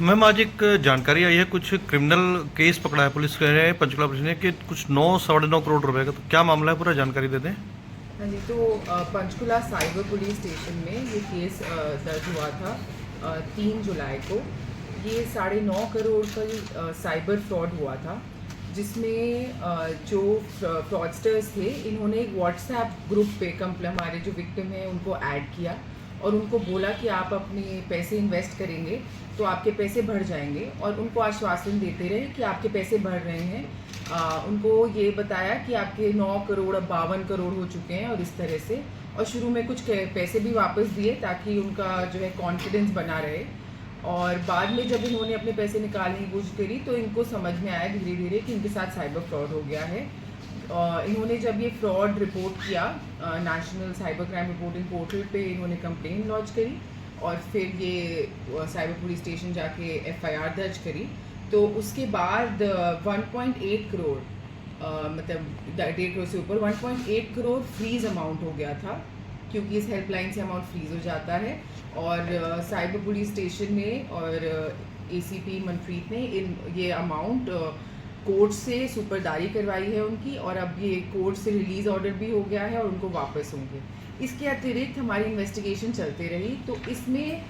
Ma'am आज एक जानकारी आई है, कुछ क्रिमिनल केस पकड़ा है पुलिस कह रहे हैं पंचकुला पुलिस ने कि कुछ 9-9.5 करोड़ रुपए का। तो क्या मामला है, पूरा जानकारी दे दें। हाँ जी, तो पंचकुला साइबर पुलिस स्टेशन में ये केस दर्ज हुआ था 3 जुलाई को। ये 9.5 करोड़ का साइबर फ्रॉड हुआ था, जिसमें जो फ्रॉडस्टर्स थे इन्होंने एक व्हाट्सएप ग्रुप पे हमारे जो विक्टिम हैं उनको ऐड किया और उनको बोला कि आप अपने पैसे इन्वेस्ट करेंगे तो आपके पैसे बढ़ जाएंगे, और उनको आश्वासन देते रहे कि आपके पैसे बढ़ रहे हैं। उनको ये बताया कि आपके 9 करोड़ अब 52 करोड़ हो चुके हैं और इस तरह से, और शुरू में कुछ पैसे भी वापस दिए ताकि उनका जो है कॉन्फिडेंस बना रहे। और बाद में जब इन्होंने अपने पैसे निकालने की कोशिश करी तो इनको समझ में आया धीरे धीरे कि इनके साथ साइबर फ्रॉड हो गया है। इन्होंने जब ये फ्रॉड रिपोर्ट किया national cyber crime reporting portal पे इन्होंने कंप्लेन लॉन्च करी, और फिर ये साइबर पुलिस स्टेशन जाके एफआईआर दर्ज करी। तो उसके बाद 1.8 करोड़ मतलब 1.5 करोड़ से ऊपर 1.8 करोड़ फ्रीज अमाउंट हो गया था, क्योंकि इस हेल्पलाइन से अमाउंट फ्रीज हो जाता है। और साइबर पुलिस स्टेशन ने और एसीपी मनप्रीत ने ये अमाउंट कोर्ट से सुपरदारी करवाई है उनकी, और अब ये कोर्ट से रिलीज ऑर्डर भी हो गया है और उनको वापस होंगे। इसके अतिरिक्त हमारी इन्वेस्टिगेशन चलते रही, तो इसमें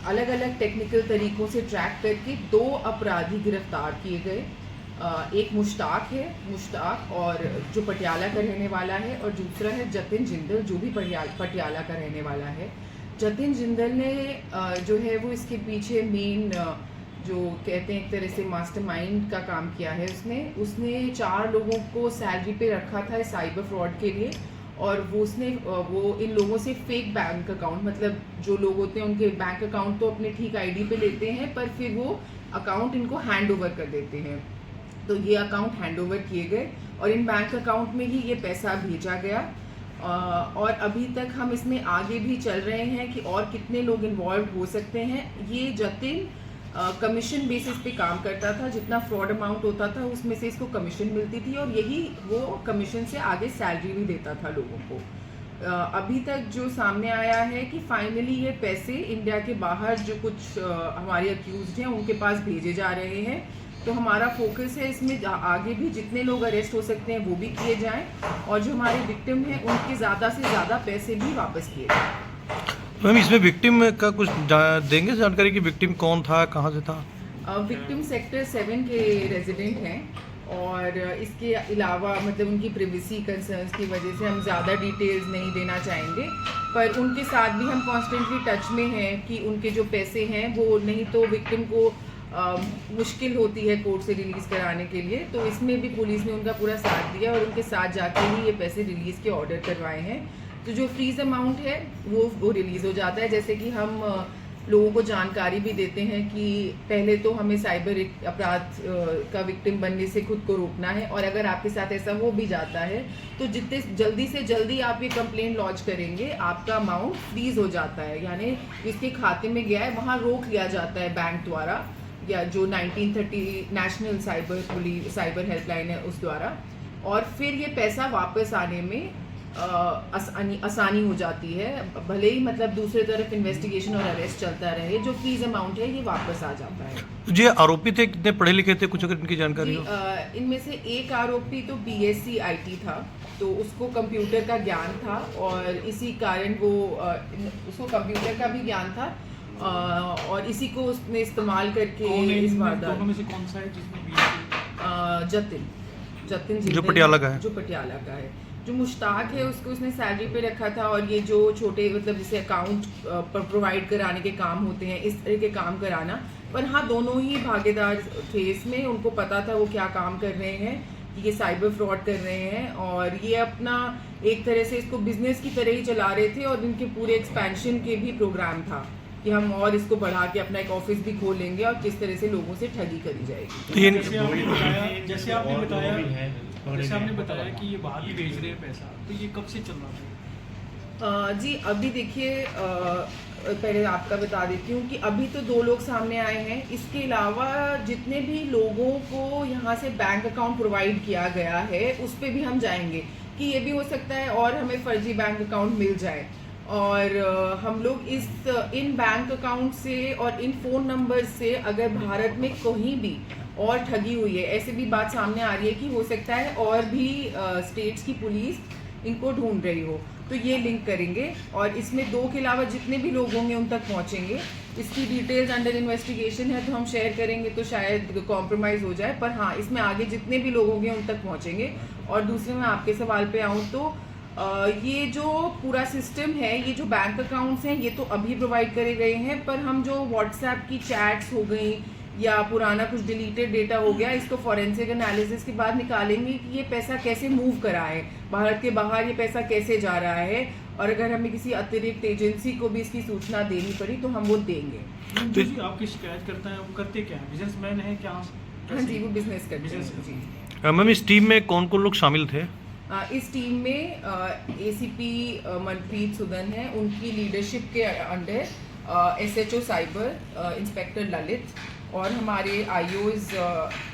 अलग अलग टेक्निकल तरीक़ों से ट्रैक करके 2 अपराधी गिरफ्तार किए गए। एक मुश्ताक है, मुश्ताक और जो पटियाला का रहने वाला है, और दूसरा है जतिन जिंदल जो भी पटियाला का रहने वाला है। जतिन जिंदल ने जो है वो इसके पीछे मेन जो कहते हैं एक तरह से मास्टरमाइंड का काम किया है। उसने 4 लोगों को सैलरी पे रखा था साइबर फ्रॉड के लिए, और वो इन लोगों से फेक बैंक अकाउंट, मतलब जो लोग होते हैं उनके बैंक अकाउंट तो अपने ठीक आईडी पे लेते हैं, पर फिर वो अकाउंट इनको हैंड ओवर कर देते हैं। तो ये अकाउंट हैंड ओवर किए गए और इन बैंक अकाउंट में ही ये पैसा भेजा गया। और अभी तक हम इसमें आगे भी चल रहे हैं कि और कितने लोग इन्वॉल्व हो सकते हैं। ये जतिन कमीशन बेसिस पे काम करता था, जितना फ्रॉड अमाउंट होता था उसमें से इसको कमीशन मिलती थी, और यही वो कमीशन से आगे सैलरी भी देता था लोगों को। अभी तक जो सामने आया है कि फाइनली ये पैसे इंडिया के बाहर जो कुछ हमारे अक्यूज्ड हैं उनके पास भेजे जा रहे हैं। तो हमारा फोकस है इसमें आगे भी जितने लोग अरेस्ट हो सकते हैं वो भी किए जाएं, और जो हमारे विक्टिम हैं उनके ज़्यादा से ज़्यादा पैसे भी वापस किए जाएं। मैम इसमें विक्टिम का कुछ देंगे जानकारी कि विक्टिम कौन था, कहाँ से था? विक्टिम सेक्टर 7 के रेजिडेंट हैं, और इसके अलावा मतलब उनकी प्रिवेसी कंसर्न्स की वजह से हम ज़्यादा डिटेल्स नहीं देना चाहेंगे, पर उनके साथ भी हम कॉन्स्टेंटली टच में हैं कि उनके जो पैसे हैं वो, नहीं तो विक्टिम को मुश्किल होती है कोर्ट से रिलीज़ कराने के लिए। तो इसमें भी पुलिस ने उनका पूरा साथ दिया और उनके साथ जाके ही ये पैसे रिलीज़ के ऑर्डर करवाए हैं। तो जो फ्रीज अमाउंट है वो रिलीज़ हो जाता है। जैसे कि हम लोगों को जानकारी भी देते हैं कि पहले तो हमें साइबर अपराध का विक्टिम बनने से खुद को रोकना है, और अगर आपके साथ ऐसा हो भी जाता है तो जितने जल्दी से जल्दी आप ये कंप्लेंट लॉन्च करेंगे आपका अमाउंट फ्रीज हो जाता है, यानी इसके खाते में गया है वहाँ रोक लिया जाता है बैंक द्वारा, या जो 1930 नेशनल साइबर हेल्पलाइन है उस द्वारा, और फिर ये पैसा वापस आने में आसानी हो जाती है। भले ही मतलब दूसरी तरफ इन्वेस्टिगेशन और अरेस्ट चलता रहे, जो फीस अमाउंट है ये वापस आ जाता है। जी आरोपी थे कितने पढ़े लिखे थे, कुछ अगर इनकी जानकारी हो? इनमें से एक आरोपी तो BSc IT था, तो उसको कंप्यूटर का ज्ञान था, और इसी कारण वो उसको कंप्यूटर का भी ज्ञान था, और इसी को उसने इस्तेमाल करके इस वारदात। दोनों में से कौन सा है जिसमें जतिन जो पटियाला का है? जो पटियाला का है। जो मुश्ताक है उसको उसने सैलरी पे रखा था, और ये जो छोटे मतलब जैसे अकाउंट पर प्रोवाइड कराने के काम होते हैं इस तरह के काम कराना। पर हाँ, दोनों ही भागीदार थे इसमें, उनको पता था वो क्या काम कर रहे हैं, कि ये साइबर फ्रॉड कर रहे हैं, और ये अपना एक तरह से इसको बिजनेस की तरह ही चला रहे थे। और इनके पूरे एक्सपेंशन के भी प्रोग्राम था कि हम और इसको बढ़ा के अपना एक ऑफिस भी खोलेंगे और किस तरह से लोगों से ठगी करी जाएगी। जैसे आपने बताया कि ये बाहर भी भेज रहे हैं पैसा, तो ये कब से चल रहा था? जी अभी देखिए, पहले आपका बता देती हूँ कि अभी तो 2 लोग सामने आए हैं। इसके अलावा जितने भी लोगों को यहाँ से बैंक अकाउंट प्रोवाइड किया गया है उस पर भी हम जाएंगे कि ये भी हो सकता है और हमें फर्जी बैंक अकाउंट मिल जाए। और हम लोग इन बैंक अकाउंट से और इन फ़ोन नंबर से अगर भारत में कहीं भी और ठगी हुई है, ऐसे भी बात सामने आ रही है कि हो सकता है और भी स्टेट्स की पुलिस इनको ढूंढ रही हो, तो ये लिंक करेंगे और इसमें 2 के अलावा जितने भी लोग होंगे उन तक पहुंचेंगे। इसकी डिटेल्स अंडर इन्वेस्टिगेशन है, तो हम शेयर करेंगे तो शायद कॉम्प्रोमाइज़ हो जाए, पर हाँ, इसमें आगे जितने भी लोग होंगे उन तक पहुंचेंगे। और दूसरे मैं आपके सवाल पे आऊँ तो ये जो पूरा सिस्टम है, ये जो बैंक अकाउंट्स हैं, ये तो अभी प्रोवाइड करे गए हैं, पर हम जो व्हाट्सएप की चैट्स हो गई या पुराना कुछ डिलीटेड डेटा हो गया, इसको फॉरेंसिक एनालिसिस के बाद निकालेंगे कि ये पैसा कैसे मूव करा है, भारत के बाहर ये पैसा कैसे जा रहा है, और अगर हमें किसी अतिरिक्त एजेंसी को भी इसकी सूचना देनी पड़ी तो हम वो देंगे। जो जी आपकी शिकायत करता है वो करते क्या है, बिजनेसमैन है क्या? हाँ जी, वो बिजनेस करते हैं जी। मैम, इस टीम में कौन कौन लोग शामिल थे? इस टीम में एसीपी मनप्रीत सुदन है, उनकी लीडरशिप के under SHO cyber inspector Lalit और हमारे आईओज,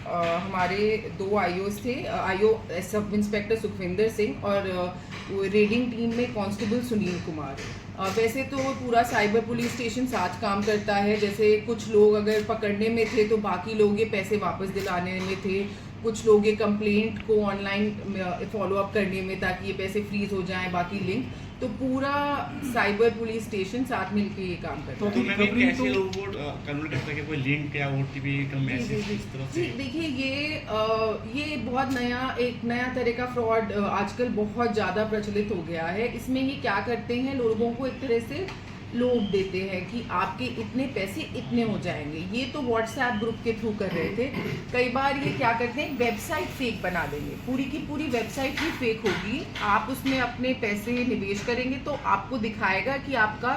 हमारे 2 आईओज थे, IO sub inspector Sukhvinder Singh और रेडिंग टीम में कांस्टेबल सुनील कुमार। वैसे तो पूरा साइबर पुलिस स्टेशन साथ काम करता है, जैसे कुछ लोग अगर पकड़ने में थे तो बाकी लोग ये पैसे वापस दिलाने में थे, कुछ लोग ये कंप्लेंट को ऑनलाइन फॉलो अप करने में ताकि ये पैसे फ्रीज हो जाएं, बाकी लिंक, तो पूरा साइबर पुलिस स्टेशन साथ मिलके ये काम करता है। तो मैंने कैसे लोगों को कन्वर्ट करता है कि कोई लिंक या ओटीपी का मैसेज इस तरह से? देखिए, ये बहुत एक नया तरह का फ्रॉड आजकल बहुत ज़्यादा प्रचलित हो गया है। इसमें ये क्या करते हैं, लोगों को एक तरह से लोभ देते हैं कि आपके इतने पैसे इतने हो जाएंगे। ये तो व्हाट्सएप ग्रुप के थ्रू कर रहे थे। कई बार ये क्या करते हैं, वेबसाइट फेक बना देंगे, पूरी की पूरी वेबसाइट ही फेक होगी। आप उसमें अपने पैसे निवेश करेंगे तो आपको दिखाएगा कि आपका,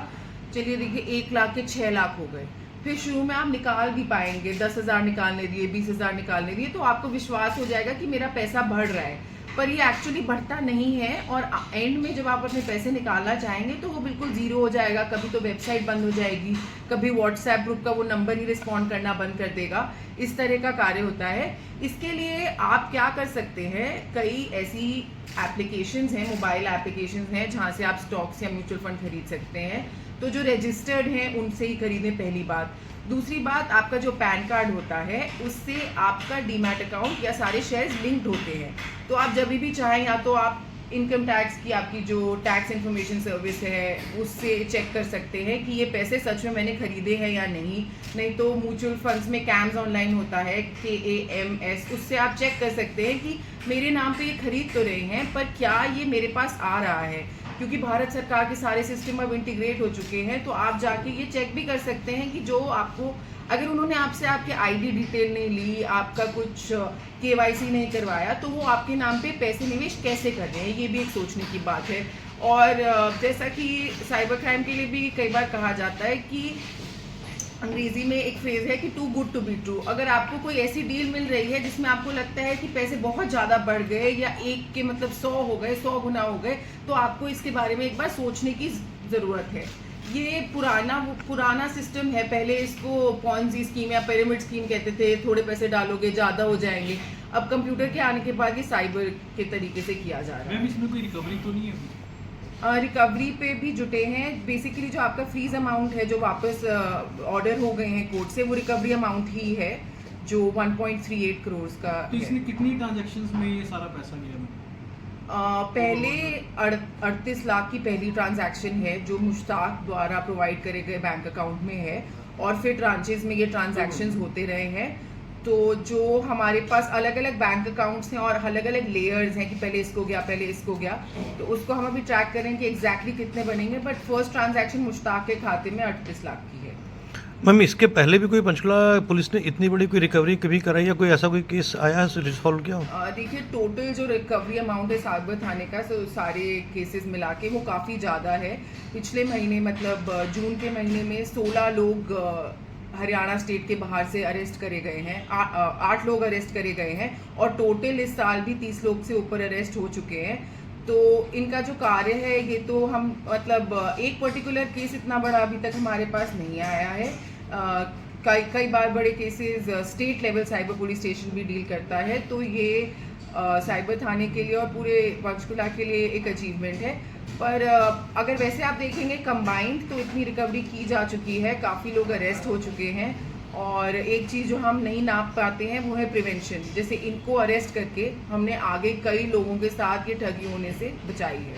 चलिए देखिए, 1 लाख के 6 लाख हो गए, फिर शुरू में आप निकाल भी पाएंगे, 10,000 निकालने दिए, 20,000 निकालने दिए, तो आपको विश्वास हो जाएगा कि मेरा पैसा बढ़ रहा है, पर ये एक्चुअली बढ़ता नहीं है। और एंड में जब आप अपने पैसे निकालना चाहेंगे तो वो बिल्कुल ज़ीरो हो जाएगा। कभी तो वेबसाइट बंद हो जाएगी, कभी व्हाट्सएप ग्रुप का वो नंबर ही रिस्पॉन्ड करना बंद कर देगा। इस तरह का कार्य होता है। इसके लिए आप क्या कर सकते हैं, कई ऐसी एप्लीकेशंस हैं, मोबाइल एप्लीकेशंस हैं, जहाँ से आप स्टॉक्स या म्यूचुअल फंड खरीद सकते हैं। तो जो रजिस्टर्ड हैं उनसे ही खरीदें, पहली बात। दूसरी बात, आपका जो पैन कार्ड होता है उससे आपका डीमैट अकाउंट या सारे शेयर्स लिंक्ड होते हैं, तो आप जब भी चाहें, या तो आप इनकम टैक्स की आपकी जो टैक्स इन्फॉर्मेशन सर्विस है उससे चेक कर सकते हैं कि ये पैसे सच में मैंने खरीदे हैं या नहीं तो म्यूचुअल फंड्स में कैम्स ऑनलाइन होता है, KAMS, उससे आप चेक कर सकते हैं कि मेरे नाम पे ये खरीद तो रहे हैं, पर क्या ये मेरे पास आ रहा है, क्योंकि भारत सरकार के सारे सिस्टम अब इंटीग्रेट हो चुके हैं। तो आप जाके ये चेक भी कर सकते हैं कि जो आपको, अगर उन्होंने आपसे आपके आईडी डिटेल नहीं ली, आपका कुछ KYC नहीं करवाया, तो वो आपके नाम पे पैसे निवेश कैसे कर रहे हैं, ये भी एक सोचने की बात है। और जैसा कि साइबर क्राइम के लिए भी कई बार कहा जाता है कि अंग्रेजी में एक फ्रेज है कि too good to be true. अगर आपको कोई ऐसी डील मिल रही है जिसमें आपको लगता है कि पैसे बहुत ज़्यादा बढ़ गए या एक के मतलब 100 हो गए, 100 गुना हो गए, तो आपको इसके बारे में एक बार सोचने की ज़रूरत है। ये पुराना सिस्टम है, पहले इसको पॉन्जी स्कीम या पिरामिड स्कीम कहते थे, थोड़े पैसे डालोगे ज़्यादा हो जाएंगे। अब कंप्यूटर के आने के बाद ये साइबर के तरीके से किया जा रहा है। मैम, इसमें कोई रिकवरी तो नहीं है? रिकवरी पे भी जुटे हैं। बेसिकली जो आपका फ्रीज अमाउंट है, जो वापस ऑर्डर हो गए हैं कोर्ट से, वो रिकवरी अमाउंट ही है जो 1.38 करोड़ का तो इसमें है। कितनी ट्रांजैक्शंस में ये सारा पैसा गया? पहले 38 लाख की पहली ट्रांजैक्शन है जो मुश्ताक द्वारा प्रोवाइड करे गए बैंक अकाउंट में है, और फिर ट्रांचेस में ये ट्रांजैक्शंस होते रहे हैं। तो जो हमारे पास अलग अलग बैंक अकाउंट्स हैं और अलग अलग लेयर्स हैं कि पहले इसको गया, पहले इसको गया, तो उसको हम अभी ट्रैक करें कि एग्जैक्टली कितने बनेंगे। बट फर्स्ट ट्रांजैक्शन मुश्ताक के खाते में 38 लाख की है। मैम, इसके पहले भी कोई पंचकुला पुलिस ने इतनी बड़ी कोई रिकवरी कभी कराई या कोई ऐसा कोई केस आया है रिजॉल्व किया? देखिए, टोटल जो रिकवरी अमाउंट है सागर थाने का, सारे केसेस मिला के वो काफ़ी ज़्यादा है। पिछले महीने मतलब जून के महीने में 16 लोग हरियाणा स्टेट के बाहर से अरेस्ट करे गए हैं, 8 लोग अरेस्ट करे गए हैं, और टोटल इस साल भी 30 लोग से ऊपर अरेस्ट हो चुके हैं। तो इनका जो कार्य है, ये तो हम मतलब एक पर्टिकुलर केस इतना बड़ा अभी तक हमारे पास नहीं आया है। कई बार बड़े cases state level cyber police station भी डील करता है, तो ये साइबर थाने के लिए और पूरे पंचकुला के लिए एक अचीवमेंट है। पर अगर वैसे आप देखेंगे कंबाइंड तो इतनी रिकवरी की जा चुकी है, काफ़ी लोग अरेस्ट हो चुके हैं। और एक चीज़ जो हम नहीं नाप पाते हैं वो है प्रिवेंशन। जैसे इनको अरेस्ट करके हमने आगे कई लोगों के साथ ये ठगी होने से बचाई है।